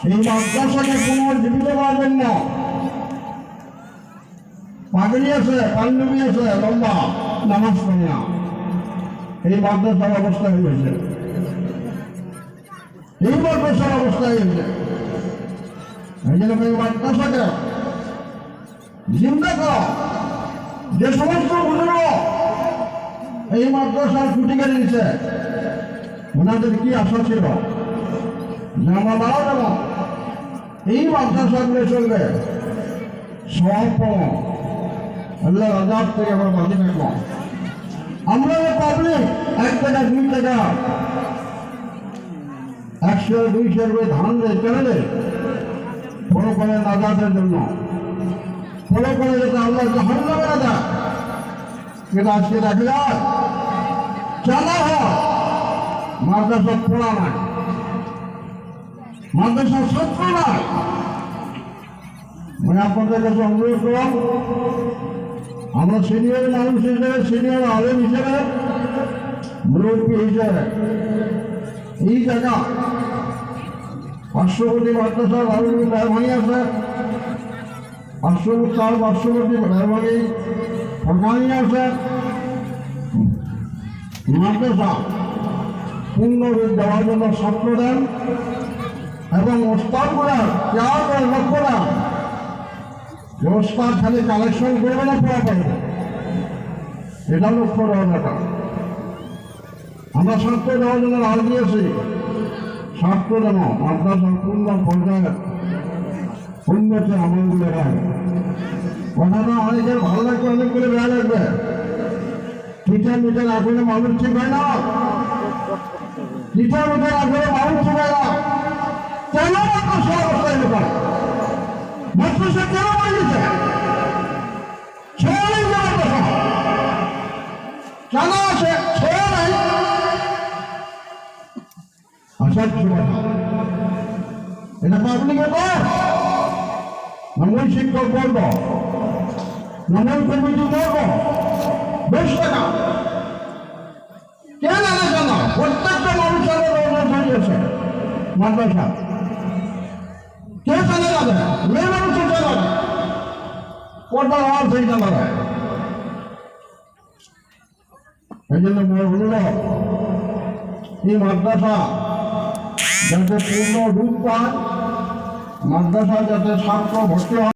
এই মাদ্রাসাকে পুনর্জীবিত করার জন্য পাগড়ি আছে, পাঞ্জাবি আছে, লম্বা নামাজ পড়ে না, এই মাদ্রাসার অবস্থা হয়েছে, এই মাদ্রাসার অবস্থা হয়েছে। এই জন্য এই মাদ্রাসাকে জিন্দা করা, যে সমস্ত বুজুর্গ এই মাদ্রাসার ছুটি কেটে দিচ্ছে, ওনাদের কি আশা ছিল যে আমরা মারা যাব, এই মাদ্রাসাগুলো চলবে সব আল্লাহ আজাদ থেকে আমরা বাঁচে থাকবো। আমরা পাবলিক 1 টাকা 2 টাকা 100 200 করে ধান দেয় কেন দেয়? ফলো করে নাজাতের জন্য, ফলো করে যাতে আল্লাহ জাহান্নামে না যায়। কিন্তু আজকে দেখা যায় জানা হয় মাদ্রাসা পড়া নাই, মাদ্রাসার ছাত্র নাই। মানে আপনাদের কাছে অনুরোধ করলাম, আমরা সিনিয়র মানুষ হিসেবে, সিনিয়র আলেম হিসেবে, মুরব্বী হিসেবে এই জায়গা পার্শ্ববর্তী মাদ্রাসার মেহরবানি আছে, পার্শ্ববর্তী মেহরবানি ফরমানি আছে। মাদ্রাসা পূর্ণরূপ দেওয়ার জন্য ছাত্র দেন এবং ওস্তাদ করার কেয়ার করে লক্ষ্য দেন যে ওস্তাদ খালি কালেকশন করবে না, পড়া পারবে, এটা লক্ষ্য দেওয়ার ব্যাপার। আমরা ছাত্র দেওয়ার জন্য রাজ দিয়েছি, ছাত্র যেন মাদ্রাসার পূর্ণ পর্যায়ে উন্নতি আমলগুলো হয়। কথাটা অনেকের ভালো লাগবে, অনেকগুলো বেড়া লাগবে। টিচার মিটার আসলে মানুষ ঠিক হয় না, টিচার মিটার আসলে মানুষ ঠিক হয় না। কেন মাদ্রাসা অবস্থায় লোক মাদ্রাসা কেন বানিয়েছে? ছেড়ে নেই মাদ্রাসা কেন আছে? ছেড়ে নাই আসার এটা পাবলিকে কর, নমল শিক্ষক বর্গ, নমল কমিটি বর্গ, বেশ টাকা কেন আলাদা না? প্রত্যেকটা মানুষের হয়েছে মাদ্রাসা কে চালে যাবে? মেয়ে মানুষের চালাবে, পর্দার আওয়াজ সেই চালাবে। এই জন্য অনুরোধ, এই মাদ্রাসা যাতে পূর্ণ রূপ পায়, মাদ্রাসা যাতে ছাত্র ভর্তি হয়।